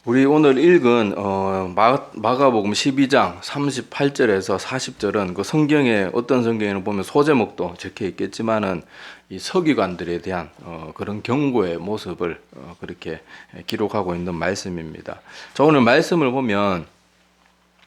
우리 오늘 읽은 마가복음 12장 38절에서 40절은 그 성경에 어떤 성경에는 보면 소제목도 적혀 있겠지만은 이 서기관들에 대한 그런 경고의 모습을 그렇게 기록하고 있는 말씀입니다. 자, 오늘 말씀을 보면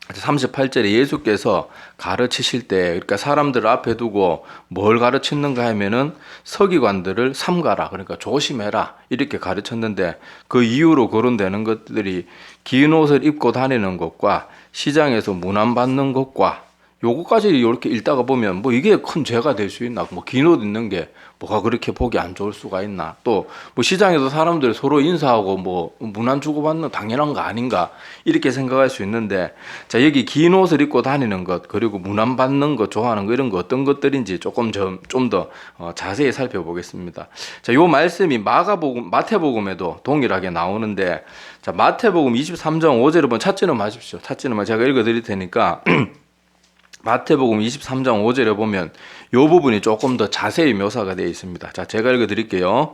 38절에 예수께서 가르치실 때, 그러니까 사람들을 앞에 두고 뭘 가르쳤는가 하면은 서기관들을 삼가라, 그러니까 조심해라, 이렇게 가르쳤는데, 그 이유로 거론되는 것들이 긴 옷을 입고 다니는 것과 시장에서 문안받는 것과 요거까지 이렇게 읽다가 보면 뭐 이게 큰 죄가 될 수 있나, 뭐 긴 옷 입는 게 뭐가 그렇게 보기 안 좋을 수가 있나, 또 뭐 시장에서 사람들 서로 인사하고 뭐 문안 주고받는 당연한 거 아닌가, 이렇게 생각할 수 있는데, 자, 여기 긴 옷을 입고 다니는 것, 그리고 문안 받는 것, 좋아하는 거, 이런 거 어떤 것들인지 조금 좀 더 자세히 살펴보겠습니다. 자, 요 말씀이 마태복음에도 동일하게 나오는데, 자, 마태복음 23장 5절을 보면 찾지는 마십시오. 찾지는 마, 제가 읽어 드릴 테니까 마태복음 23장 5절에 보면 이 부분이 조금 더 자세히 묘사가 되어 있습니다. 자, 제가 읽어 드릴게요.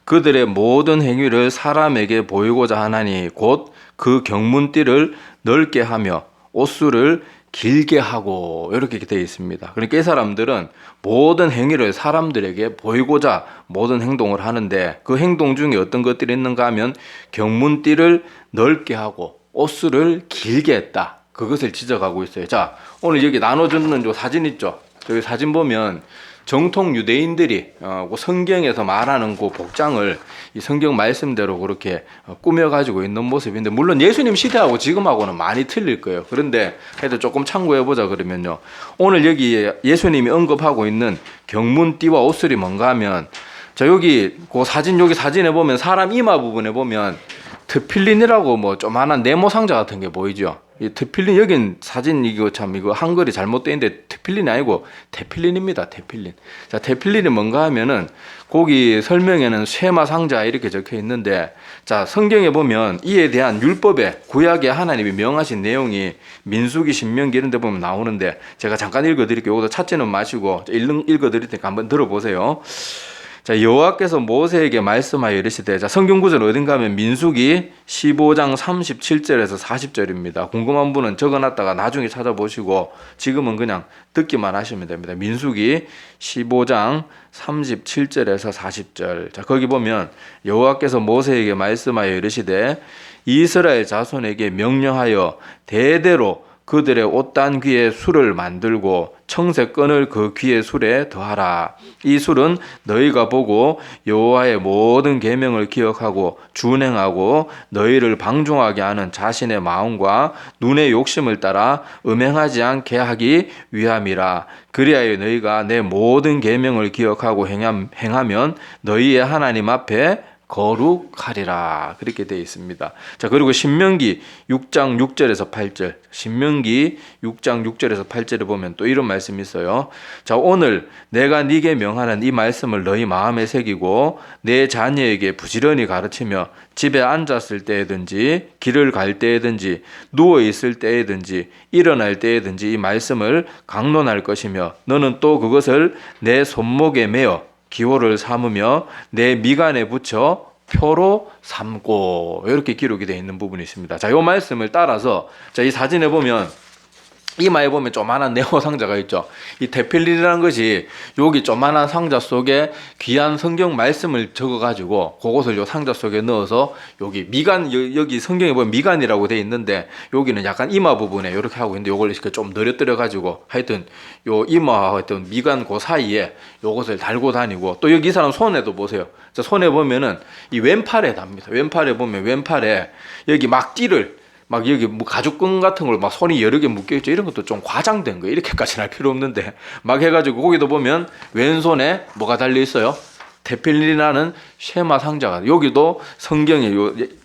그들의 모든 행위를 사람에게 보이고자 하나니 곧 그 경문띠를 넓게 하며 옷수를 길게 하고, 이렇게 되어 있습니다. 그러니까 이 사람들은 모든 행위를 사람들에게 보이고자 모든 행동을 하는데, 그 행동 중에 어떤 것들이 있는가 하면 경문띠를 넓게 하고 옷수를 길게 했다, 그것을 지적하고 있어요. 자, 오늘 여기 나눠주는 요 사진 있죠? 여기 사진 보면 정통 유대인들이 그 성경에서 말하는 그 복장을 이 성경 말씀대로 그렇게 꾸며가지고 있는 모습인데, 물론 예수님 시대하고 지금하고는 많이 틀릴 거예요. 그런데 해도 조금 참고해보자 그러면요, 오늘 여기 예수님이 언급하고 있는 경문띠와 옷술이 뭔가 하면, 자, 여기 그 사진, 여기 사진에 보면 사람 이마 부분에 보면 트필린이라고 뭐 조만한 네모 상자 같은 게 보이죠? 이 트필린, 여긴 사진 이거 참 이거 한글이 잘못되어 있는데 트필린이 아니고 테필린입니다. 테필린. 자, 테필린이 뭔가 하면은 거기 설명에는 쇠마 상자 이렇게 적혀 있는데, 자, 성경에 보면 이에 대한 율법에 구약에 하나님이 명하신 내용이 민수기, 신명기 이런 데 보면 나오는데, 제가 잠깐 읽어 드릴게요. 여기서 찾지는 마시고 읽어 드릴 테니까 한번 들어보세요. 자, 여호와께서 모세에게 말씀하여 이르시되, 자, 성경 구절 어딘가 하면 민수기 15장 37절에서 40절입니다. 궁금한 분은 적어놨다가 나중에 찾아보시고 지금은 그냥 듣기만 하시면 됩니다. 민수기 15장 37절에서 40절. 자, 거기 보면 여호와께서 모세에게 말씀하여 이르시되, 이스라엘 자손에게 명령하여 대대로 그들의 옷단 귀에 술을 만들고 청색건을 그 귀의 술에 더하라. 이 술은 너희가 보고 여호와의 모든 계명을 기억하고 준행하고 너희를 방종하게 하는 자신의 마음과 눈의 욕심을 따라 음행하지 않게 하기 위함이라. 그리하여 너희가 내 모든 계명을 기억하고 행하면 너희의 하나님 앞에 거룩하리라, 그렇게 되어 있습니다. 자, 그리고 신명기 6장 6절에서 8절, 신명기 6장 6절에서 8절에 보면 또 이런 말씀이 있어요. 자, 오늘 내가 네게 명하는 이 말씀을 너희 마음에 새기고 내 자녀에게 부지런히 가르치며 집에 앉았을 때에든지 길을 갈 때에든지 누워 있을 때에든지 일어날 때에든지 이 말씀을 강론할 것이며, 너는 또 그것을 내 손목에 메어 기호를 삼으며 내 미간에 붙여 표로 삼고, 이렇게 기록이 되어 있는 부분이 있습니다. 자, 이 말씀을 따라서, 자, 이 사진에 보면 이마에 보면 조만한 네모 상자가 있죠. 이 테필린이라는 것이 여기 조만한 상자 속에 귀한 성경 말씀을 적어가지고 그것을 요 상자 속에 넣어서 여기 미간, 여기 성경에 보면 미간이라고 돼 있는데 여기는 약간 이마 부분에 이렇게 하고 있는데, 요걸 이렇게 좀 늘어뜨려가지고 하여튼 요 이마와 하여튼 미간 그 사이에 요것을 달고 다니고, 또 여기 이 사람 손에도 보세요. 자, 손에 보면은 이 왼팔에 답니다. 왼팔에 보면 왼팔에 여기 막 띠를 막 여기 뭐 가죽끈 같은 걸 막 손이 여러 개 묶여있죠. 이런 것도 좀 과장된 거예요. 이렇게까지는 할 필요 없는데 막 해가지고, 거기도 보면 왼손에 뭐가 달려있어요? 테필린이라는 쉐마 상자가, 여기도 성경에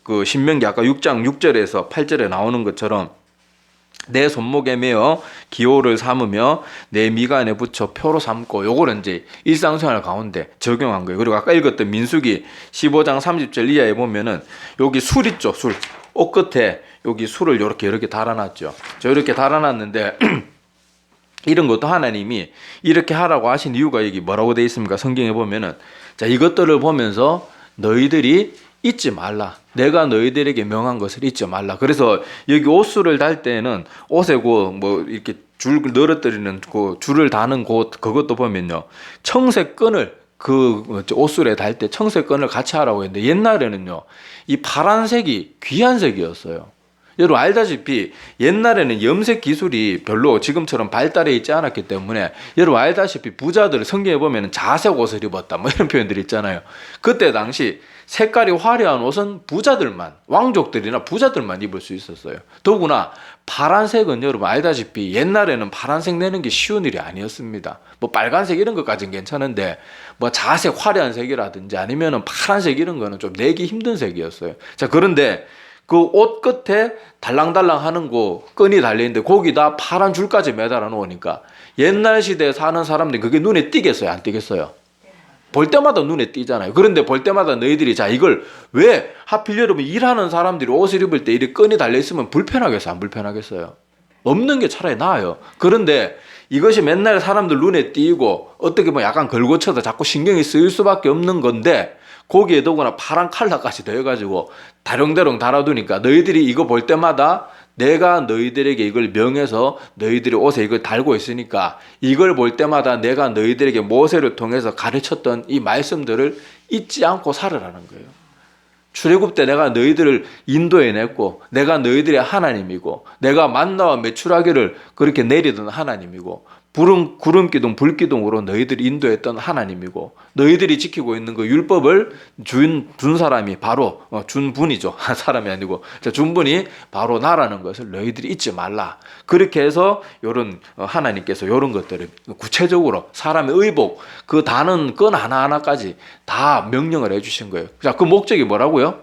그 신명기 아까 6장 6절에서 8절에 나오는 것처럼 내 손목에 메어 기호를 삼으며 내 미간에 붙여 표로 삼고, 요거는 이제 일상생활 가운데 적용한 거예요. 그리고 아까 읽었던 민수기 15장 30절 이하에 보면은 여기 술 있죠. 술. 옷 끝에 여기 술을 이렇게 달아놨죠. 저 이렇게 달아놨는데 이런 것도 하나님이 이렇게 하라고 하신 이유가 여기 뭐라고 되어 있습니까? 성경에 보면은, 자, 이것들을 보면서 너희들이 잊지 말라. 내가 너희들에게 명한 것을 잊지 말라. 그래서 여기 옷수를 달 때는 옷에 뭐 이렇게 줄 늘어뜨리는 그 줄을 다는 그것도 보면요, 청색끈을 그 옷술에 달 때 청색끈을 같이 하라고 했는데, 옛날에는요 이 파란색이 귀한 색이었어요. 여러분 알다시피 옛날에는 염색 기술이 별로 지금처럼 발달해 있지 않았기 때문에, 여러분 알다시피 부자들 성경에 보면 자색 옷을 입었다 뭐 이런 표현들이 있잖아요. 그때 당시 색깔이 화려한 옷은 부자들만, 왕족들이나 부자들만 입을 수 있었어요. 더구나 파란색은 여러분 알다시피 옛날에는 파란색 내는 게 쉬운 일이 아니었습니다. 뭐 빨간색 이런 것까지는 괜찮은데 뭐 자색 화려한 색이라든지 아니면은 파란색 이런 거는 좀 내기 힘든 색이었어요. 자, 그런데 그 옷 끝에 달랑달랑 하는 거 끈이 달려있는데 거기다 파란 줄까지 매달아 놓으니까 옛날 시대에 사는 사람들이 그게 눈에 띄겠어요? 안 띄겠어요? 볼 때마다 눈에 띄잖아요. 그런데 볼 때마다 너희들이, 자, 이걸 왜 하필 여러분 일하는 사람들이 옷을 입을 때 이렇게 끈이 달려있으면 불편하겠어요? 안 불편하겠어요? 없는 게 차라리 나아요. 그런데 이것이 맨날 사람들 눈에 띄고 어떻게 보면 약간 걸고쳐서 자꾸 신경이 쓰일 수밖에 없는 건데, 거기에 더구나 파란 칼라까지 더해가지고 다룡다룡 달아두니까 너희들이 이거 볼 때마다 내가 너희들에게 이걸 명해서 너희들이 옷에 이걸 달고 있으니까 이걸 볼 때마다 내가 너희들에게 모세를 통해서 가르쳤던 이 말씀들을 잊지 않고 살으라는 거예요. 출애굽 때 내가 너희들을 인도해냈고 내가 너희들의 하나님이고 내가 만나와 메추라기를 그렇게 내리던 하나님이고 구름 기둥 불 기둥으로 너희들이 인도했던 하나님이고 너희들이 지키고 있는 그 율법을 준 사람이 바로 준 분이죠. 사람이 아니고 준 분이 바로 나라는 것을 너희들이 잊지 말라. 그렇게 해서 요런 하나님께서 요런 것들을 구체적으로 사람의 의복 그 다는 건 하나하나까지 다 명령을 해주신 거예요. 자, 그 목적이 뭐라고요?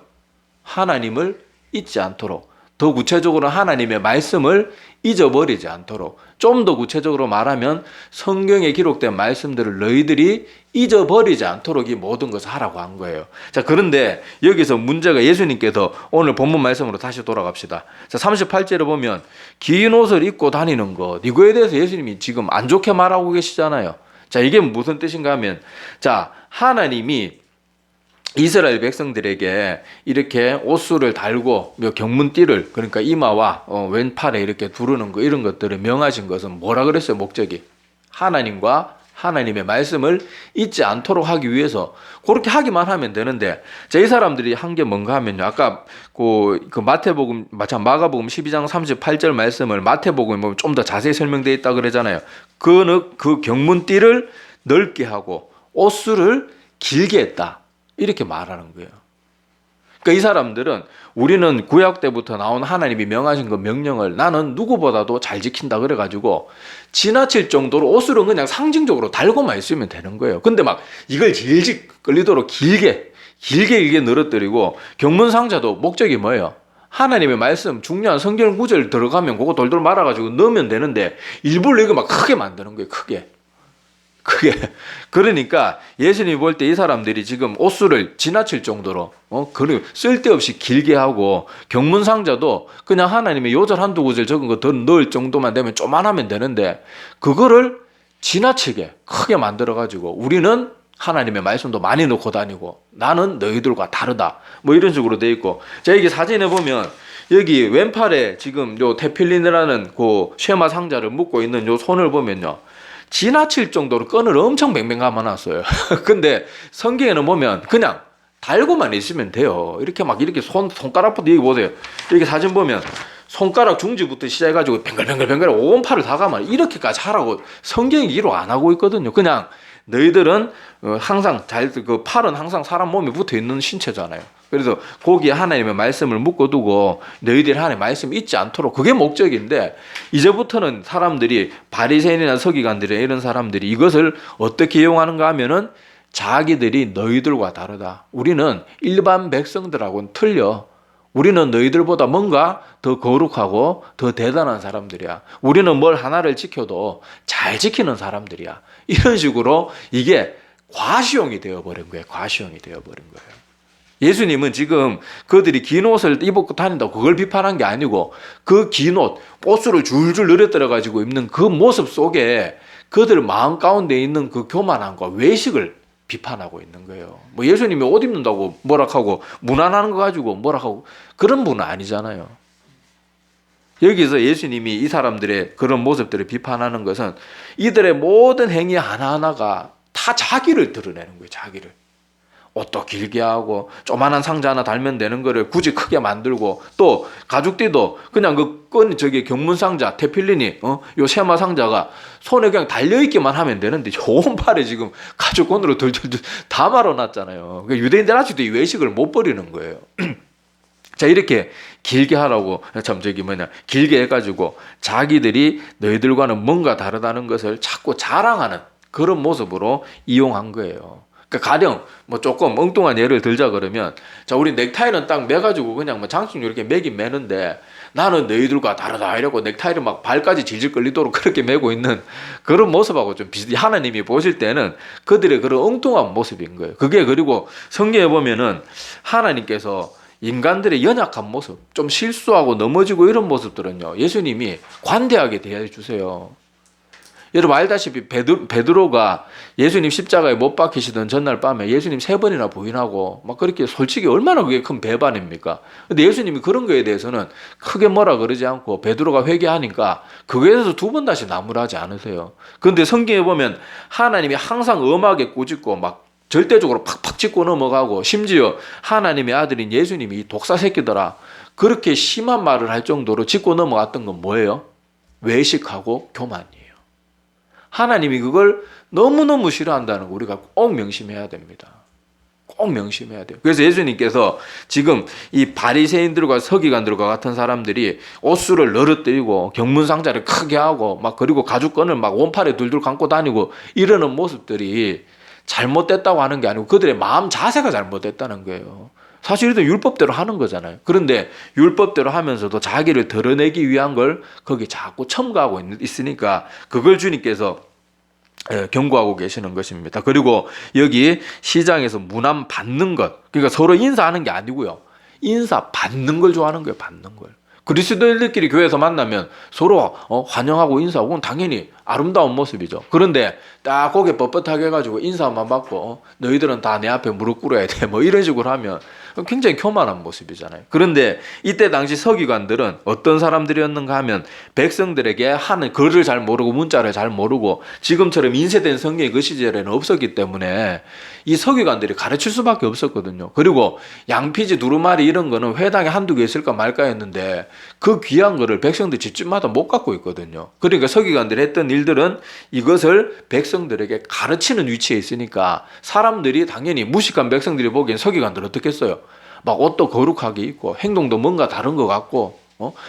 하나님을 잊지 않도록, 더 구체적으로 하나님의 말씀을 잊어버리지 않도록, 좀 더 구체적으로 말하면 성경에 기록된 말씀들을 너희들이 잊어버리지 않도록 이 모든 것을 하라고 한 거예요. 자, 그런데 여기서 문제가, 예수님께서 오늘 본문 말씀으로 다시 돌아갑시다. 자, 38절에 보면 긴 옷을 입고 다니는 것, 이거에 대해서 예수님이 지금 안 좋게 말하고 계시잖아요. 자, 이게 무슨 뜻인가 하면, 자, 하나님이 이스라엘 백성들에게 이렇게 옷수를 달고 경문띠를, 그러니까 이마와 왼팔에 이렇게 두르는 거, 이런 것들을 명하신 것은 뭐라 그랬어요? 목적이 하나님과 하나님의 말씀을 잊지 않도록 하기 위해서 그렇게 하기만 하면 되는데, 자, 이 사람들이 한 게 뭔가 하면요, 아까 그 마태복음, 마가복음 12장 38절 말씀을 마태복음에 보면 좀 더 자세히 설명되어 있다 그러잖아요. 그 경문띠를 넓게 하고 옷수를 길게 했다, 이렇게 말하는 거예요. 그러니까 이 사람들은 우리는 구약 때부터 나온 하나님이 명하신 그 명령을 나는 누구보다도 잘 지킨다 그래가지고 지나칠 정도로 옷을은 그냥 상징적으로 달고만 있으면 되는 거예요. 근데 막 이걸 질질 끌리도록 길게 늘어뜨리고, 경문상자도 목적이 뭐예요? 하나님의 말씀, 중요한 성경 구절 들어가면 그거 돌돌 말아가지고 넣으면 되는데 일부러 이거 막 크게 만드는 거예요. 크게. 그러니까 예수님이 볼 때 이 사람들이 지금 옷수를 지나칠 정도로 그리고 쓸데없이 길게 하고, 경문상자도 그냥 하나님의 요절 한두 구절 적은 거 더 넣을 정도만 되면 쪼만하면 되는데 그거를 지나치게 크게 만들어 가지고 우리는 하나님의 말씀도 많이 넣고 다니고 나는 너희들과 다르다 뭐 이런 식으로 돼 있고, 자, 여기 사진에 보면 여기 왼팔에 지금 요 테필린이라는 그 쉐마 상자를 묶고 있는 요 손을 보면요, 지나칠 정도로 끈을 엄청 뱅뱅 감아놨어요. 근데 성경에는 보면 그냥 달고만 있으면 돼요. 이렇게 막 이렇게 손가락부터, 여기 보세요. 이렇게 사진 보면 손가락 중지부터 시작해가지고 뱅글뱅글 온 팔을 다 감아 이렇게까지 하라고 성경이 기록 안 하고 있거든요. 그냥 너희들은 항상 그 팔은 항상 사람 몸에 붙어 있는 신체잖아요. 그래서 거기에 하나님의 말씀을 묶어두고 너희들이 하나님의 말씀 잊지 않도록, 그게 목적인데, 이제부터는 사람들이 바리새인이나 서기관들이나 이런 사람들이 이것을 어떻게 이용하는가 하면은 자기들이 너희들과 다르다, 우리는 일반 백성들하고는 틀려, 우리는 너희들보다 뭔가 더 거룩하고 더 대단한 사람들이야, 우리는 뭘 하나를 지켜도 잘 지키는 사람들이야, 이런 식으로 이게 과시용이 되어버린 거예요. 과시용이 되어버린 거예요. 예수님은 지금 그들이 긴 옷을 입고 다닌다고 그걸 비판한 게 아니고, 그 긴 옷수를 줄줄 늘어뜨려 가지고 입는 그 모습 속에 그들 마음 가운데 있는 그 교만함과 외식을 비판하고 있는 거예요. 뭐 예수님이 옷 입는다고 뭐라하고 무난하는 거 가지고 뭐라하고 그런 분은 아니잖아요. 여기서 예수님이 이 사람들의 그런 모습들을 비판하는 것은 이들의 모든 행위 하나하나가 다 자기를 드러내는 거예요. 자기를. 옷도 길게 하고 조만한 상자 하나 달면 되는 거를 굳이 크게 만들고 또 가죽띠도 그냥 저기 경문 상자 테필린이 요 세마 상자가 손에 그냥 달려있기만 하면 되는데 온 팔에 지금 가죽끈으로 들들들 다 말아놨잖아요. 그러니까 유대인들 아직도 이 외식을 못 버리는 거예요. 자, 이렇게 길게 하라고 길게 해가지고 자기들이 너희들과는 뭔가 다르다는 것을 자꾸 자랑하는 그런 모습으로 이용한 거예요. 그러니까 가령 뭐 조금 엉뚱한 예를 들자 그러면 자, 우리 넥타이는 딱 매가지고 그냥 뭐 장식으로 이렇게 매긴 매는데 나는 너희들과 다르다 이러고 넥타이를 막 발까지 질질 끌리도록 그렇게 매고 있는 그런 모습하고 좀 비슷해. 하나님이 보실 때는 그들의 그런 엉뚱한 모습인 거예요. 그게 그리고 성경에 보면은 하나님께서 인간들의 연약한 모습, 좀 실수하고 넘어지고 이런 모습들은요, 예수님이 관대하게 대해주세요. 여러분 알다시피 베드로가 예수님 십자가에 못 박히시던 전날 밤에 예수님 3번이나 부인하고 막 그렇게 솔직히 얼마나 그게 큰 배반입니까? 근데 예수님이 그런 거에 대해서는 크게 뭐라 그러지 않고 베드로가 회개하니까 그거에 대해서 2번 다시 나무라지 않으세요. 그런데 성경에 보면 하나님이 항상 엄하게 꾸짖고 막 절대적으로 팍팍 짚고 넘어가고 심지어 하나님의 아들인 예수님이 이 독사 새끼더라 그렇게 심한 말을 할 정도로 짚고 넘어갔던 건 뭐예요? 외식하고 교만이에요. 하나님이 그걸 너무너무 싫어한다는 거 우리가 꼭 명심해야 됩니다. 꼭 명심해야 돼요. 그래서 예수님께서 지금 이 바리새인들과 서기관들과 같은 사람들이 옷수를 늘어뜨리고 경문상자를 크게 하고 막 그리고 가죽끈을 막 원팔에 둘둘 감고 다니고 이러는 모습들이 잘못됐다고 하는 게 아니고 그들의 마음 자세가 잘못됐다는 거예요. 사실 이것도 율법대로 하는 거잖아요. 그런데 율법대로 하면서도 자기를 드러내기 위한 걸 거기 자꾸 첨가하고 있으니까 그걸 주님께서 경고하고 계시는 것입니다. 그리고 여기 시장에서 문안 받는 것, 그러니까 서로 인사하는 게 아니고요. 인사 받는 걸 좋아하는 거예요. 받는 걸. 그리스도인들끼리 교회에서 만나면 서로 환영하고 인사하고 그건 당연히 아름다운 모습이죠. 그런데 딱 고개 뻣뻣하게 해가지고 인사만 받고 너희들은 다 내 앞에 무릎 꿇어야 돼 뭐 이런 식으로 하면 굉장히 교만한 모습이잖아요. 그런데 이때 당시 서기관들은 어떤 사람들이었는가 하면 백성들에게 하는 글을 잘 모르고 문자를 잘 모르고 지금처럼 인쇄된 성경이 그 시절에는 없었기 때문에 이 서기관들이 가르칠 수밖에 없었거든요. 그리고 양피지 두루마리 이런 거는 회당에 한두 개 있을까 말까 했는데 그 귀한 거를 백성들 집집마다 못 갖고 있거든요. 그러니까 서기관들이 했던 일들은 이것을 백성들에게 가르치는 위치에 있으니까 사람들이 당연히 무식한 백성들이 보기엔 서기관들 어떻겠어요? 막 옷도 거룩하게 입고 행동도 뭔가 다른 것 같고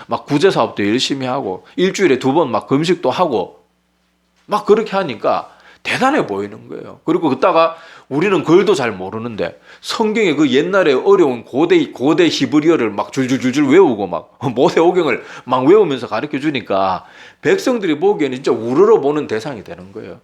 막 구제사업도 열심히 하고 일주일에 2번 막 금식도 하고 막 그렇게 하니까 대단해 보이는 거예요. 그리고 그따가 우리는 글도 잘 모르는데 성경의 그 옛날에 어려운 고대 히브리어를 막 줄줄줄줄 외우고 막 모세오경을 막 외우면서 가르쳐 주니까 백성들이 보기에는 진짜 우러러 보는 대상이 되는 거예요.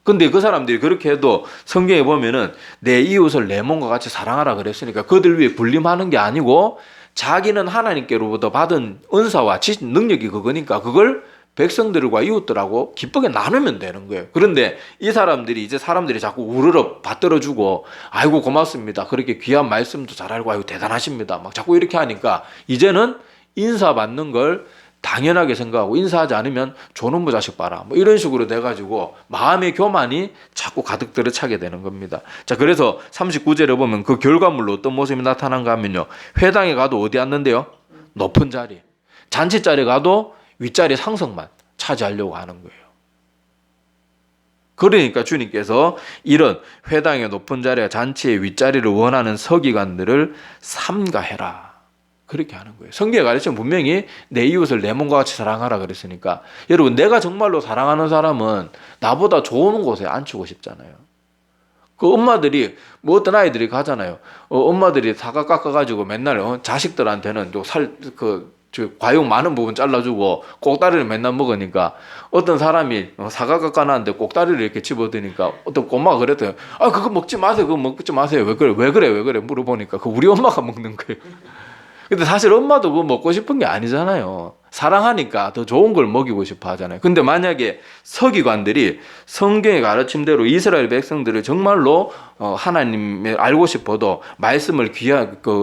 근데 그 사람들이 그렇게 해도 성경에 보면은 내 이웃을 내 몸과 같이 사랑하라 그랬으니까 그들 위해 군림하는 게 아니고 자기는 하나님께로부터 받은 은사와 능력이 그거니까 그걸 백성들과 이웃들하고 기쁘게 나누면 되는 거예요. 그런데 이 사람들이 이제 사람들이 자꾸 우르르 받들어주고 아이고 고맙습니다. 그렇게 귀한 말씀도 잘 알고 아이고 대단하십니다. 막 자꾸 이렇게 하니까 이제는 인사받는 걸 당연하게 생각하고 인사하지 않으면 저놈의 자식 봐라 뭐 이런 식으로 돼가지고 마음의 교만이 자꾸 가득 들어차게 되는 겁니다. 자, 그래서 39절에 보면 그 결과물로 어떤 모습이 나타난가 하면요, 회당에 가도 어디 앉는데요? 높은 자리. 잔치자리에 가도 윗자리 상석만 차지하려고 하는 거예요. 그러니까 주님께서 이런 회당의 높은 자리와 잔치의 윗자리를 원하는 서기관들을 삼가해라 그렇게 하는 거예요. 성경에 가르치면 분명히 내 이웃을 내 몸과 같이 사랑하라 그랬으니까 여러분, 내가 정말로 사랑하는 사람은 나보다 좋은 곳에 앉히고 싶잖아요. 그 엄마들이 뭐 어떤 아이들이 가잖아요. 엄마들이 사과 깎아가지고 맨날 자식들한테는 과육 많은 부분 잘라주고 꼭다리를 맨날 먹으니까 어떤 사람이 사과 깎아놨는데 꼭다리를 이렇게 집어드니까 어떤 꼬마가 그랬대요. 아, 그거 먹지 마세요. 그거 먹지 마세요. 왜 그래 물어보니까 그 우리 엄마가 먹는 거예요. 근데 사실 엄마도 그거 먹고 싶은 게 아니잖아요. 사랑하니까 더 좋은 걸 먹이고 싶어 하잖아요. 근데 만약에 서기관들이 성경의 가르침대로 이스라엘 백성들을 정말로 하나님을 알고 싶어도 말씀을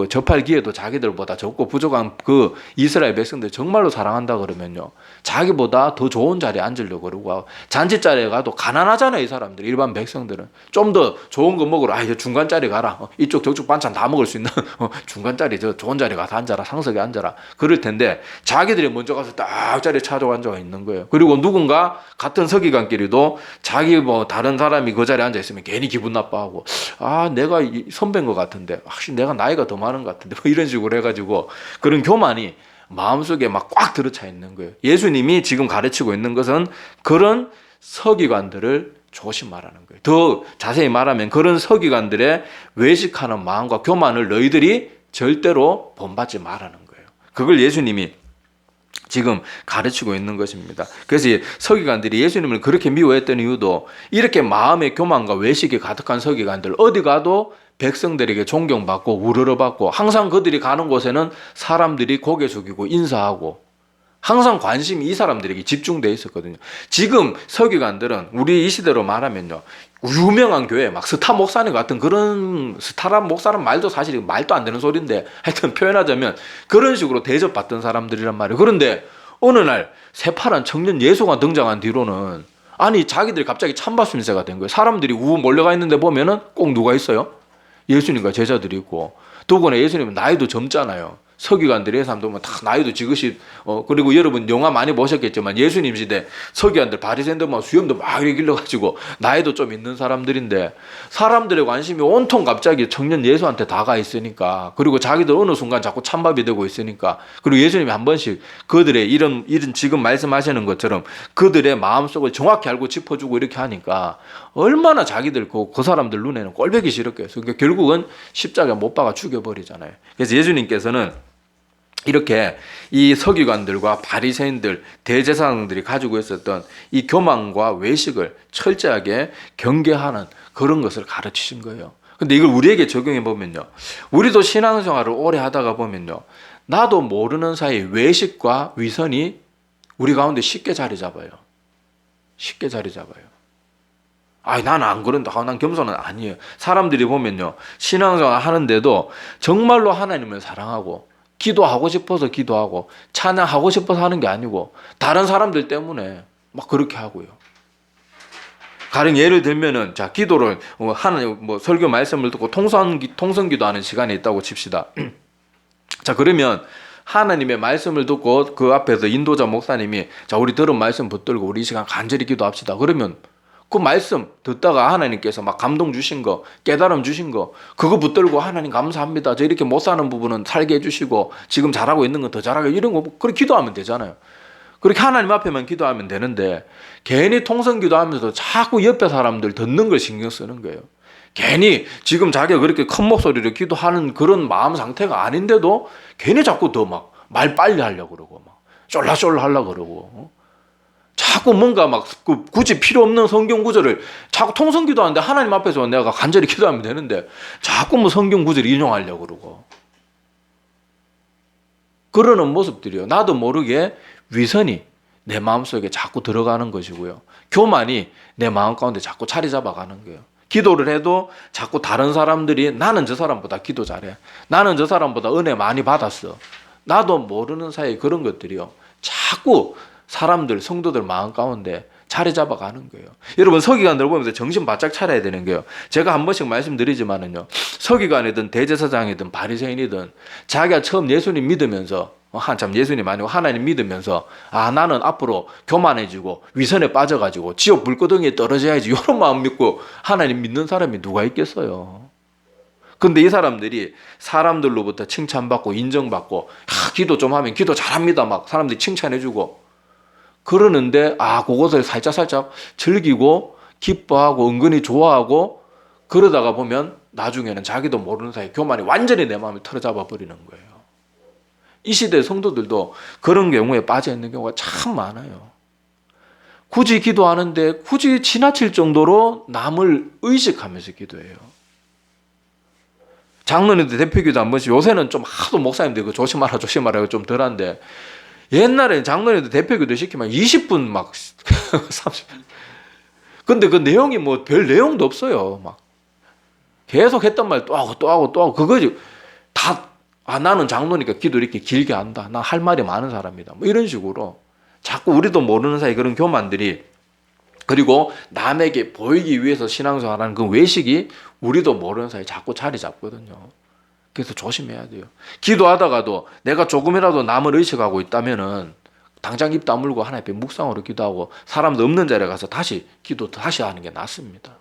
접할 기회도 자기들보다 적고 부족한 그 이스라엘 백성들 정말로 사랑한다 그러면요, 자기보다 더 좋은 자리에 앉으려고 그러고, 잔치 자리에 가도 가난하잖아요. 이 사람들, 일반 백성들은 좀 더 좋은 거 먹으러 이제 중간 자리 가라, 이쪽 저쪽 반찬 다 먹을 수 있는 중간 자리, 저 좋은 자리 가서 앉아라, 상석에 앉아라 그럴 텐데, 자기들이 먼저 가서 딱 자리에 찾아와 앉아 있는 거예요. 그리고 누군가 같은 서기관끼리도 자기 다른 사람이 그 자리에 앉아 있으면 괜히 기분 나빠하고, 내가 선배인 것 같은데, 확실히 내가 나이가 더 많은 것 같은데, 이런 식으로 해가지고 그런 교만이 마음속에 막 꽉 들어차 있는 거예요. 예수님이 지금 가르치고 있는 것은 그런 서기관들을 조심하라는 거예요. 더 자세히 말하면 그런 서기관들의 외식하는 마음과 교만을 너희들이 절대로 본받지 말라는 거예요. 그걸 예수님이 지금 가르치고 있는 것입니다. 그래서 서기관들이 예수님을 그렇게 미워했던 이유도, 이렇게 마음의 교만과 외식이 가득한 서기관들, 어디 가도 백성들에게 존경받고 우러러받고, 항상 그들이 가는 곳에는 사람들이 고개 숙이고 인사하고, 항상 관심이 이 사람들에게 집중되어 있었거든요. 지금 서기관들은 우리 이 시대로 말하면요, 유명한 교회 막 스타 목사님 같은 그런 스타란 목사란 말도 사실 말도 안 되는 소리인데, 하여튼 표현하자면 그런 식으로 대접받던 사람들이란 말이에요. 그런데 어느 날 새파란 청년 예수가 등장한 뒤로는, 자기들이 갑자기 찬바순세가 된 거예요. 사람들이 우 몰려가 있는데 보면은 꼭 누가 있어요? 예수님과 제자들이 있고, 더구나 예수님은 나이도 젊잖아요. 서기관들의 사람들 보면 다 나이도 지그시, 그리고 여러분 영화 많이 보셨겠지만 예수님 시대 서기관들, 바리새인들만 수염도 막 이렇게 길러가지고 나이도 좀 있는 사람들인데, 사람들의 관심이 온통 갑자기 청년 예수한테 다 가 있으니까, 그리고 자기들 어느 순간 자꾸 찬밥이 되고 있으니까, 그리고 예수님이 한 번씩 그들의 이런 지금 말씀하시는 것처럼 그들의 마음속을 정확히 알고 짚어주고 이렇게 하니까 얼마나 자기들 그 사람들 눈에는 꼴보기 싫었겠어요. 그러니까 결국은 십자가에 못 박아 죽여버리잖아요. 그래서 예수님께서는 이렇게 이 서기관들과 바리새인들, 대제사장들이 가지고 있었던 이 교만과 외식을 철저하게 경계하는 그런 것을 가르치신 거예요. 근데 이걸 우리에게 적용해 보면요, 우리도 신앙생활을 오래 하다가 보면요, 나도 모르는 사이 외식과 위선이 우리 가운데 쉽게 자리 잡아요. 쉽게 자리 잡아요. 나는 안 그런다, 난 겸손은 아니에요. 사람들이 보면요, 신앙생활 하는데도 정말로 하나님을 사랑하고 기도하고 싶어서 기도하고 찬양하고 싶어서 하는 게 아니고, 다른 사람들 때문에 막 그렇게 하고요. 가령 예를 들면은, 자, 기도를 하는 설교 말씀을 듣고 통성기도 하는 시간이 있다고 칩시다. 자, 그러면 하나님의 말씀을 듣고 그 앞에서 인도자 목사님이, 자, 우리 들은 말씀 붙들고 우리 이 시간 간절히 기도합시다. 그러면 그 말씀 듣다가 하나님께서 막 감동 주신 거, 깨달음 주신 거, 그거 붙들고 하나님 감사합니다, 저 이렇게 못 사는 부분은 살게 해주시고 지금 잘하고 있는 건 더 잘하게, 이런 거 그렇게 기도하면 되잖아요. 그렇게 하나님 앞에만 기도하면 되는데, 괜히 통성기도하면서 자꾸 옆에 사람들 듣는 걸 신경 쓰는 거예요. 괜히 지금 자기가 그렇게 큰 목소리로 기도하는 그런 마음 상태가 아닌데도 괜히 자꾸 더 막 말 빨리 하려고 그러고, 막 쫄라쫄라 하려고 그러고, 자꾸 뭔가 막 굳이 필요 없는 성경 구절을 자꾸 통성 기도하는데, 하나님 앞에서 내가 간절히 기도하면 되는데 자꾸 성경 구절 인용하려고 그러고, 그러는 모습들이요, 나도 모르게 위선이 내 마음속에 자꾸 들어가는 것이고요, 교만이 내 마음 가운데 자꾸 자리 잡아가는 거예요. 기도를 해도 자꾸 다른 사람들이 나는 저 사람보다 기도 잘해, 나는 저 사람보다 은혜 많이 받았어, 나도 모르는 사이에 그런 것들이요 자꾸 사람들, 성도들 마음 가운데 자리 잡아가는 거예요. 여러분, 서기관들 보면서 정신 바짝 차려야 되는 거예요. 제가 한 번씩 말씀드리지만은요, 서기관이든 대제사장이든 바리새인이든 자기가 처음 예수님 믿으면서, 한참 예수님 아니고 하나님 믿으면서, 나는 앞으로 교만해지고 위선에 빠져가지고 지옥 불구덩이에 떨어져야지, 이런 마음 믿고 하나님 믿는 사람이 누가 있겠어요. 근데 이 사람들이 사람들로부터 칭찬받고 인정받고, 기도 좀 하면 기도 잘합니다, 막 사람들이 칭찬해주고 그러는데, 그것을 살짝 즐기고 기뻐하고 은근히 좋아하고 그러다가 보면 나중에는 자기도 모르는 사이 교만이 완전히 내 마음을 틀어잡아 버리는 거예요. 이 시대 성도들도 그런 경우에 빠져 있는 경우가 참 많아요. 굳이 기도하는데 굳이 지나칠 정도로 남을 의식하면서 기도해요. 장로님들 대표기도 한 번씩, 요새는 좀 하도 목사님들 조심하라 좀 덜한데, 옛날에 장로님도 대표기도 시키면 20분 막 30분. 근데 그 내용이 뭐 별 내용도 없어요. 막 계속 했던 말 또 하고 또 하고 또 하고 그거지. 다 나는 장로니까 기도 이렇게 길게 한다. 나 할 말이 많은 사람이다. 뭐 이런 식으로 자꾸 우리도 모르는 사이 그런 교만들이, 그리고 남에게 보이기 위해서 신앙생활하는 그 외식이 우리도 모르는 사이 자꾸 자리 잡거든요. 그래서 조심해야 돼요. 기도하다가도 내가 조금이라도 남을 의식하고 있다면은 당장 입 다물고 하나님 앞에 묵상으로 기도하고 사람도 없는 자리에 가서 다시 기도 다시 하는 게 낫습니다.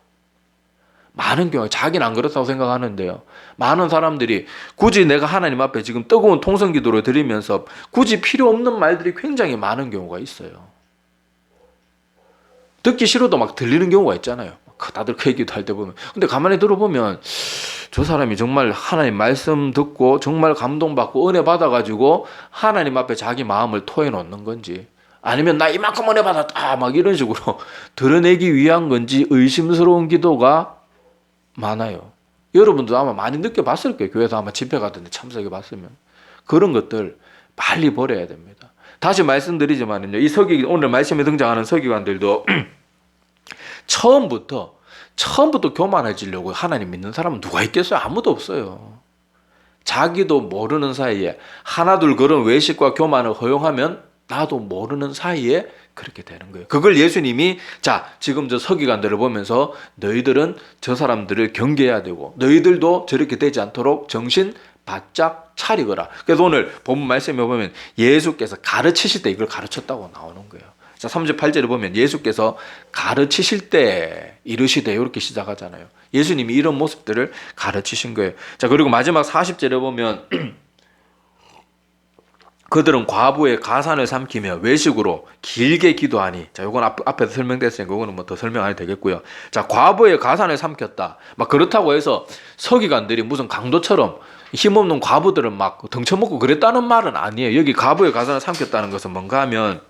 많은 경우에 자기는 안 그렇다고 생각하는데요. 많은 사람들이 굳이 내가 하나님 앞에 지금 뜨거운 통성기도를 드리면서 굳이 필요 없는 말들이 굉장히 많은 경우가 있어요. 듣기 싫어도 막 들리는 경우가 있잖아요. 다들 그 얘기도 할 때 보면. 근데 가만히 들어보면 저 사람이 정말 하나님 말씀 듣고 정말 감동받고 은혜 받아가지고 하나님 앞에 자기 마음을 토해놓는 건지, 아니면 나 이만큼 은혜 받았다 막 이런 식으로 드러내기 위한 건지 의심스러운 기도가 많아요. 여러분도 아마 많이 느껴봤을 거예요. 교회에서 아마 집회 가던데 참석해 봤으면. 그런 것들 빨리 버려야 됩니다. 다시 말씀드리지만요, 이 오늘 말씀에 등장하는 서기관들도 처음부터 교만해지려고 하나님 믿는 사람은 누가 있겠어요? 아무도 없어요. 자기도 모르는 사이에 하나둘 그런 외식과 교만을 허용하면 나도 모르는 사이에 그렇게 되는 거예요. 그걸 예수님이 지금 저 서기관들을 보면서 너희들은 저 사람들을 경계해야 되고 너희들도 저렇게 되지 않도록 정신 바짝 차리거라. 그래서 오늘 본문 말씀에 보면 예수께서 가르치실 때 이걸 가르쳤다고 나오는 거예요. 38절에 보면 예수께서 가르치실 때 이르시되 이렇게 시작하잖아요. 예수님이 이런 모습들을 가르치신 거예요. 그리고 마지막 40절에 보면 그들은 과부의 가산을 삼키며 외식으로 길게 기도하니, 요건 앞에서 설명됐으니까 이거는 뭐 더 설명 안 해도 되겠고요. 과부의 가산을 삼켰다. 막 그렇다고 해서 서기관들이 무슨 강도처럼 힘없는 과부들은 막 덩쳐먹고 그랬다는 말은 아니에요. 여기 과부의 가산을 삼켰다는 것은 뭔가 하면,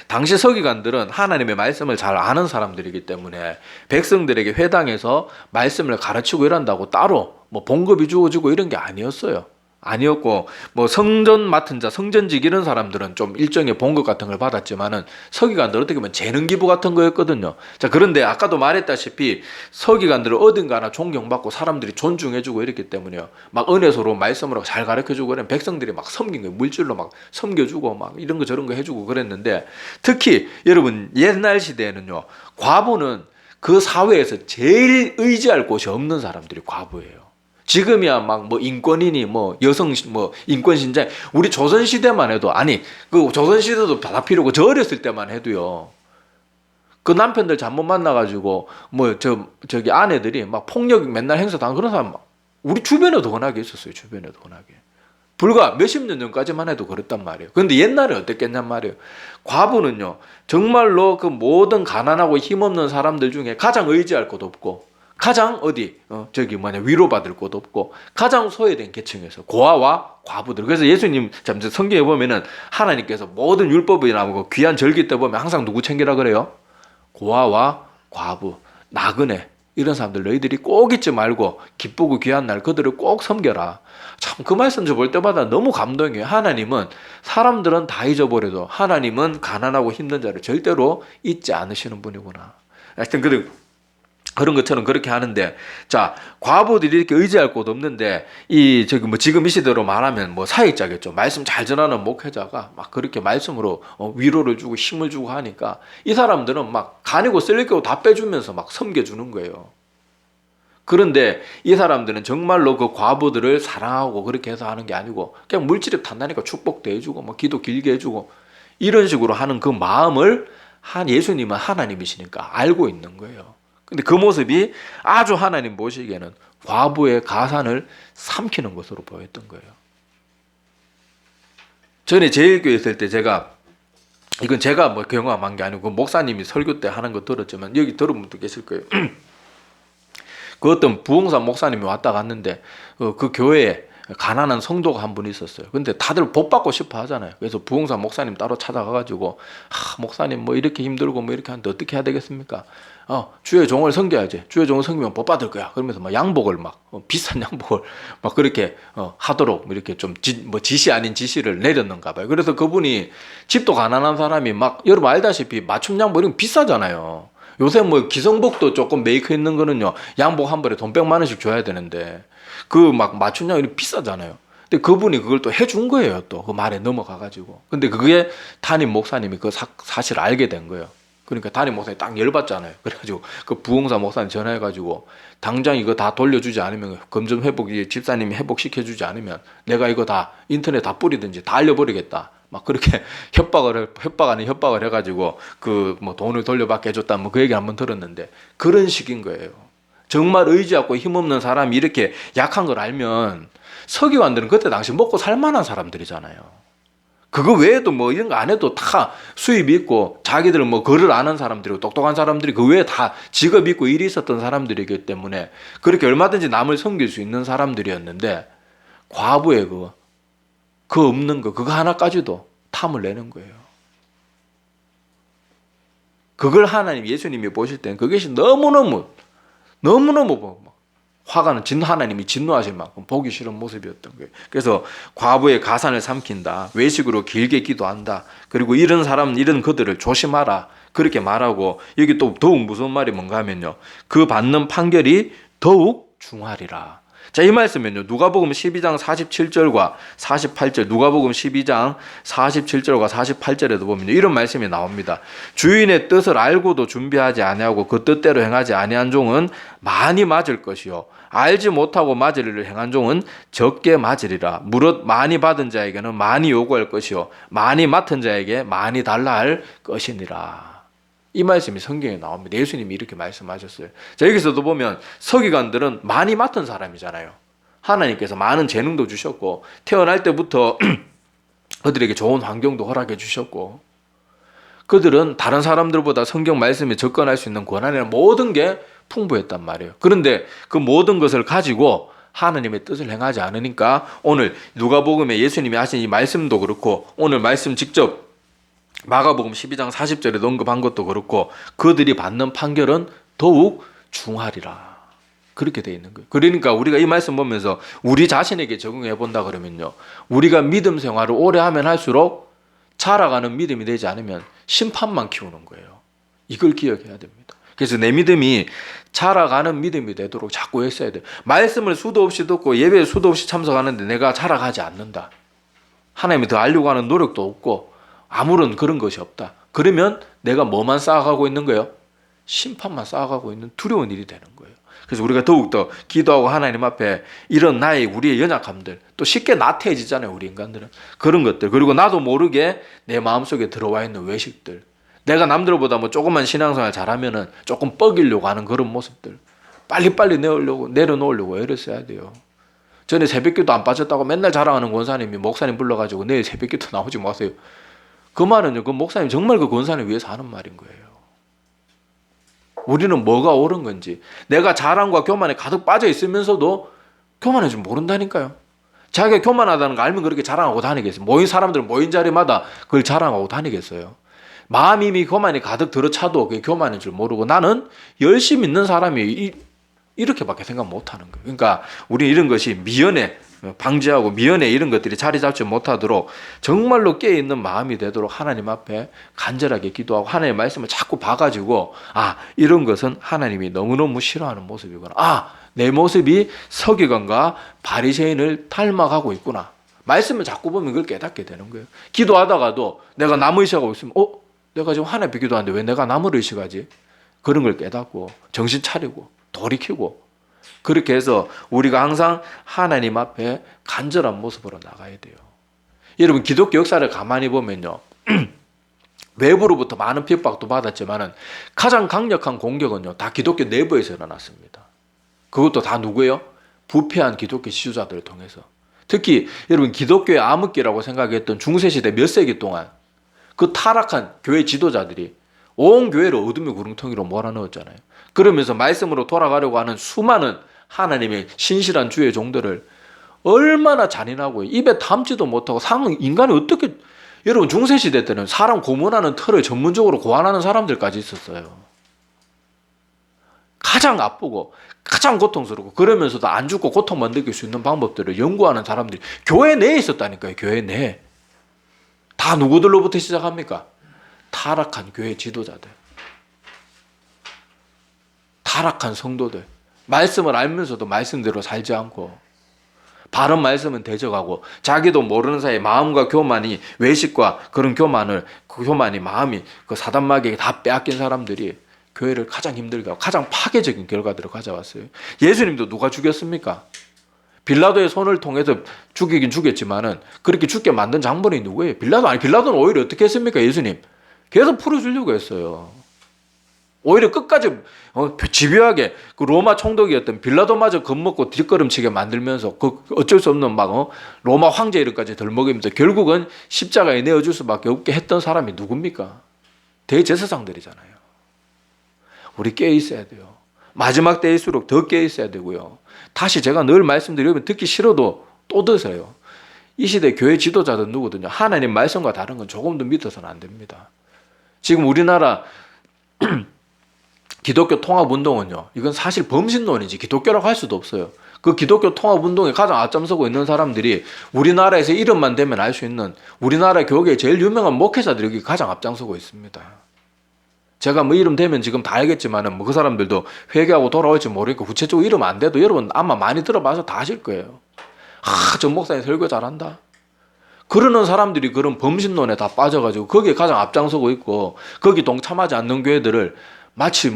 당시 서기관들은 하나님의 말씀을 잘 아는 사람들이기 때문에 백성들에게 회당에서 말씀을 가르치고 이런다고 따로 뭐 봉급이 주어지고 이런 게 아니었어요. 아니었고, 뭐 성전 맡은 자, 성전직 이런 사람들은 좀 일정의 봉급 같은 걸 받았지만은 서기관들 어떻게 보면 재능 기부 같은 거였거든요. 그런데 아까도 말했다시피 서기관들은 어딘가나 존경받고 사람들이 존중해주고 이랬기 때문에요. 막 은혜서로 말씀으로 잘 가르쳐주고 그런 백성들이 막 섬긴 거예요. 물질로 막 섬겨주고 막 이런 거 저런 거 해주고 그랬는데, 특히 여러분 옛날 시대에는요, 과부는 그 사회에서 제일 의지할 곳이 없는 사람들이 과부예요. 지금이야 막 뭐 인권이니 뭐 여성 뭐 인권신장, 우리 조선시대만 해도, 아니 그 조선시대도 다 필요고 저 어렸을 때만 해도요, 그 남편들 잘못 만나가지고 뭐 저기 아내들이 막 폭력 맨날 행사당한 그런 사람 우리 주변에도 워낙에 있었어요. 주변에도 워낙에. 불과 몇십 년 전까지만 해도 그랬단 말이에요. 그런데 옛날에 어땠겠냔 말이에요. 과부는요, 정말로 그 모든 가난하고 힘없는 사람들 중에 가장 의지할 곳 없고, 가장 위로받을 곳 없고, 가장 소외된 계층에서 고아와 과부들. 그래서 예수님 성경에 보면은 하나님께서 모든 율법이나 뭐 귀한 절기 때 보면 항상 누구 챙기라 그래요? 고아와 과부, 나그네 이런 사람들 너희들이 꼭 잊지 말고 기쁘고 귀한 날 그들을 꼭 섬겨라. 참 그 말씀 저 볼 때마다 너무 감동이에요. 하나님은 사람들은 다 잊어버려도 하나님은 가난하고 힘든 자를 절대로 잊지 않으시는 분이구나. 하여튼 그런 것처럼 그렇게 하는데, 과부들이 이렇게 의지할 곳 없는데, 지금 이 시대로 말하면 뭐 사역자겠죠. 말씀 잘 전하는 목회자가 막 그렇게 말씀으로 위로를 주고 힘을 주고 하니까 이 사람들은 막 간이고 쓸리고 다 빼주면서 막 섬겨주는 거예요. 그런데 이 사람들은 정말로 그 과부들을 사랑하고 그렇게 해서 하는 게 아니고 그냥 물질이 탐나니까 축복도 해주고 뭐 기도 길게 해주고 이런 식으로 하는 그 마음을 예수님은 하나님이시니까 알고 있는 거예요. 근데 그 모습이 아주 하나님 보시기에는 과부의 가산을 삼키는 것으로 보였던 거예요. 전에 제일교회 있을 때 이건 제가 뭐 경험한 게 아니고 목사님이 설교 때 하는 거 들었지만 여기 들은 분도 계실 거예요. 그 어떤 부흥사 목사님이 왔다 갔는데 그 교회에 가난한 성도가 한 분 있었어요. 근데 다들 복 받고 싶어 하잖아요. 그래서 부흥사 목사님 따로 찾아가가지고 목사님 뭐 이렇게 힘들고 뭐 이렇게 하는데 어떻게 해야 되겠습니까? 주의 종을 섬겨야지. 주의 종을 섬기면 복 받을 거야. 그러면서 막 양복을 막 비싼 양복을 막 그렇게 하도록 이렇게 좀 지시 아닌 지시를 내렸는가 봐요. 그래서 그분이 집도 가난한 사람이 막 여러분 알다시피 맞춤 양복 이런 거 비싸잖아요. 요새 뭐 기성복도 조금 메이커 있는 거는요 양복 한 벌에 돈 100만 원씩 줘야 되는데 그 막 맞춤 양복이 비싸잖아요. 근데 그분이 그걸 또 해준 거예요. 또 그 말에 넘어가가지고. 근데 그게 담임 목사님이 그 사실을 알게 된 거예요. 그러니까 담임 목사님이 딱 열받잖아요. 그래가지고 그 부흥사 목사님 전화해가지고 당장 이거 다 돌려주지 않으면 금전 회복, 집사님이 회복시켜주지 않으면 내가 이거 다 인터넷 다 뿌리든지 다 알려버리겠다. 막 그렇게 협박 아닌 협박을 해가지고 그 뭐 돈을 돌려받게 해줬다 뭐 그 얘기 한번 들었는데 그런 식인 거예요. 정말 의지 없고 힘없는 사람이 이렇게 약한 걸 알면 서기관들은 그때 당시 먹고 살 만한 사람들이잖아요. 그거 외에도 뭐 이런 거 안 해도 다 수입이 있고 자기들 뭐 글을 아는 사람들이고 똑똑한 사람들이 그 외에 다 직업 있고 일이 있었던 사람들이기 때문에 그렇게 얼마든지 남을 섬길 수 있는 사람들이었는데 과부의 그 없는 거 그거 하나까지도 탐을 내는 거예요. 그걸 하나님 예수님이 보실 때는 그것이 너무너무 화가 난 하나님이 진노하실 만큼 보기 싫은 모습이었던 거예요. 그래서 과부의 가산을 삼킨다. 외식으로 길게 기도한다. 그리고 이런 사람, 이런 그들을 조심하라. 그렇게 말하고 여기 또 더욱 무서운 말이 뭔가 하면요. 그 받는 판결이 더욱 중하리라. 자, 이 말씀은요. 누가복음 12장 47절과 48절, 누가복음 12장 47절과 48절에도 보면 이런 말씀이 나옵니다. 주인의 뜻을 알고도 준비하지 아니하고 그 뜻대로 행하지 아니한 종은 많이 맞을 것이요 알지 못하고 맞을 일을 행한 종은 적게 맞으리라. 무릇 많이 받은 자에게는 많이 요구할 것이요 많이 맡은 자에게 많이 달라 할 것이니라. 이 말씀이 성경에 나옵니다. 예수님이 이렇게 말씀하셨어요. 자, 여기서도 보면 서기관들은 많이 맡은 사람이잖아요. 하나님께서 많은 재능도 주셨고 태어날 때부터 그들에게 좋은 환경도 허락해 주셨고 그들은 다른 사람들보다 성경 말씀에 접근할 수 있는 권한이나 모든 게 풍부했단 말이에요. 그런데 그 모든 것을 가지고 하나님의 뜻을 행하지 않으니까 오늘 누가복음에 예수님이 하신 이 말씀도 그렇고 오늘 말씀 직접 마가복음 12장 40절에 언급한 것도 그렇고 그들이 받는 판결은 더욱 중하리라. 그렇게 돼 있는 거예요. 그러니까 우리가 이 말씀 보면서 우리 자신에게 적용해 본다 그러면요. 우리가 믿음 생활을 오래 하면 할수록 자라가는 믿음이 되지 않으면 심판만 키우는 거예요. 이걸 기억해야 됩니다. 그래서 내 믿음이 자라가는 믿음이 되도록 자꾸 했어야 돼요. 말씀을 수도 없이 듣고 예배에 수도 없이 참석하는데 내가 자라가지 않는다. 하나님이 더 알려고 하는 노력도 없고 아무런 그런 것이 없다. 그러면 내가 뭐만 쌓아가고 있는 거예요? 심판만 쌓아가고 있는 두려운 일이 되는 거예요. 그래서 우리가 더욱더 기도하고 하나님 앞에 이런 우리의 연약함들 또 쉽게 나태해지잖아요. 우리 인간들은. 그런 것들 그리고 나도 모르게 내 마음속에 들어와 있는 외식들 내가 남들보다 뭐 조금만 신앙생활 잘하면은 조금 뻐기려고 하는 그런 모습들 빨리빨리 내려놓으려고 애를 써야 돼요. 전에 새벽기도 안 빠졌다고 맨날 자랑하는 권사님이 목사님 불러가지고 내일 새벽기도 나오지 마세요. 그 말은요, 그 목사님 정말 그 권사님 위해서 하는 말인 거예요. 우리는 뭐가 옳은 건지 내가 자랑과 교만에 가득 빠져 있으면서도 교만할 줄 모른다니까요. 자기가 교만하다는 거 알면 그렇게 자랑하고 다니겠어요. 모인 사람들은 모인 자리마다 그걸 자랑하고 다니겠어요. 마음이 이미 교만이 가득 들어차도 그게 교만인 줄 모르고 나는 열심히 있는 사람이 이렇게밖에 생각 못하는 거예요. 그러니까 우리 이런 것이 미연에 방지하고 미연에 이런 것들이 자리 잡지 못하도록 정말로 깨어있는 마음이 되도록 하나님 앞에 간절하게 기도하고 하나님의 말씀을 자꾸 봐가지고 이런 것은 하나님이 너무너무 싫어하는 모습이구나. 내 모습이 서기관과 바리새인을 닮아가고 있구나. 말씀을 자꾸 보면 그걸 깨닫게 되는 거예요. 기도하다가도 내가 남 의식하고 있으면 내가 지금 하나님 앞에 기도하는데 왜 내가 남을 의식하지? 그런 걸 깨닫고 정신 차리고 돌이키고 그렇게 해서 우리가 항상 하나님 앞에 간절한 모습으로 나가야 돼요. 여러분 기독교 역사를 가만히 보면요. 외부로부터 많은 핍박도 받았지만은 가장 강력한 공격은요. 다 기독교 내부에서 일어났습니다. 그것도 다 누구예요? 부패한 기독교 지도자들을 통해서. 특히 여러분 기독교의 암흑기라고 생각했던 중세시대 몇 세기 동안 그 타락한 교회 지도자들이 온 교회를 어둠의 구렁텅이로 몰아넣었잖아요. 그러면서 말씀으로 돌아가려고 하는 수많은 하나님의 신실한 주의 종들을 얼마나 잔인하고 입에 담지도 못하고 인간이 어떻게 여러분 중세시대 때는 사람 고문하는 틀을 전문적으로 고안하는 사람들까지 있었어요. 가장 아프고 가장 고통스럽고 그러면서도 안 죽고 고통만 느낄 수 있는 방법들을 연구하는 사람들이 교회 내에 있었다니까요. 교회 내에. 다 누구들로부터 시작합니까? 타락한 교회 지도자들, 타락한 성도들, 말씀을 알면서도 말씀대로 살지 않고 바른 말씀은 대적하고 자기도 모르는 사이에 마음과 교만이, 외식과 그런 교만을, 그 교만이 마음이 그 사단마귀에게 다 빼앗긴 사람들이 교회를 가장 힘들게 하고 가장 파괴적인 결과들을 가져왔어요. 예수님도 누가 죽였습니까? 빌라도의 손을 통해서 죽이긴 죽였지만은 그렇게 죽게 만든 장본인이 누구예요? 빌라도. 아니, 빌라도는 오히려 어떻게 했습니까? 예수님 계속 풀어주려고 했어요. 오히려 끝까지 집요하게 그 로마 총독이었던 빌라도마저 겁먹고 뒷걸음치게 만들면서 그 어쩔 수 없는 막 로마 황제 이름까지 덜먹이면서 결국은 십자가에 내어줄 수밖에 없게 했던 사람이 누굽니까? 대제사장들이잖아요. 우리 깨어 있어야 돼요. 마지막 때일수록 더 깨어 있어야 되고요. 다시 제가 늘 말씀드리면 듣기 싫어도 또 드세요. 이 시대 교회 지도자들 누구든요, 하나님 말씀과 다른 건 조금도 믿어서는 안 됩니다. 지금 우리나라 기독교 통합운동은요, 이건 사실 범신론이지 기독교라고 할 수도 없어요. 그 기독교 통합운동에 가장 앞장서고 있는 사람들이 우리나라에서 이름만 대면 알 수 있는 우리나라 교계의 제일 유명한 목회자들이 여기 가장 앞장서고 있습니다. 제가 뭐 이름 대면 지금 다 알겠지만은 뭐 그 사람들도 회개하고 돌아올지 모르니까 구체적으로 이름 안 돼도 여러분 아마 많이 들어봐서 다 아실 거예요. 전 목사님 설교 잘한다. 그러는 사람들이 그런 범신론에 다 빠져가지고 거기에 가장 앞장서고 있고 거기 동참하지 않는 교회들을 마치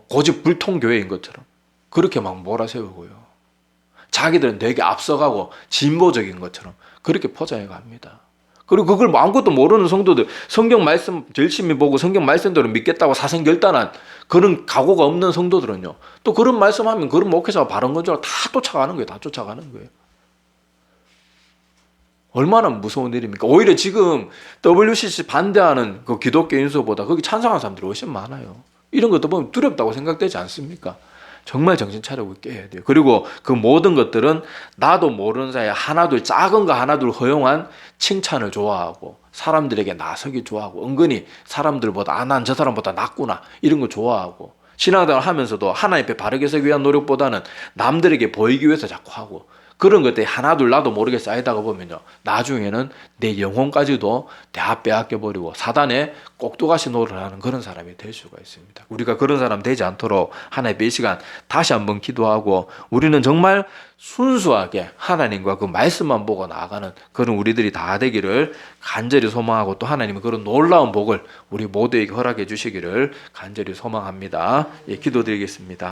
고집 불통 교회인 것처럼 그렇게 막 몰아세우고요. 자기들은 되게 앞서가고 진보적인 것처럼 그렇게 포장해 갑니다. 그리고 그걸 아무것도 모르는 성도들, 성경 말씀 열심히 보고 성경 말씀대로 믿겠다고 사생결단한 그런 각오가 없는 성도들은요, 또 그런 말씀하면 그런 목회자가 바른 건 줄 알고 다 쫓아가는 거예요. 다 쫓아가는 거예요. 얼마나 무서운 일입니까? 오히려 지금 WCC 반대하는 그 기독교 인수보다 거기 찬성하는 사람들이 훨씬 많아요. 이런 것도 보면 두렵다고 생각되지 않습니까? 정말 정신 차리고 깨야 돼요. 그리고 그 모든 것들은 나도 모르는 사이에 하나둘, 작은 거 하나둘 허용한 칭찬을 좋아하고 사람들에게 나서기 좋아하고 은근히 사람들보다 난 저 사람보다 낫구나 이런 거 좋아하고 신앙생활 하면서도 하나님 앞에 바르게 서기 위한 노력보다는 남들에게 보이기 위해서 자꾸 하고 그런 것들이 하나둘 나도 모르게 쌓이다가 보면요, 나중에는 내 영혼까지도 다 빼앗겨버리고 사단의 꼭두가시 노릇을 하는 그런 사람이 될 수가 있습니다. 우리가 그런 사람 되지 않도록 하나님의 이 시간 다시 한번 기도하고 우리는 정말 순수하게 하나님과 그 말씀만 보고 나아가는 그런 우리들이 다 되기를 간절히 소망하고 또 하나님은 그런 놀라운 복을 우리 모두에게 허락해 주시기를 간절히 소망합니다. 예, 기도드리겠습니다.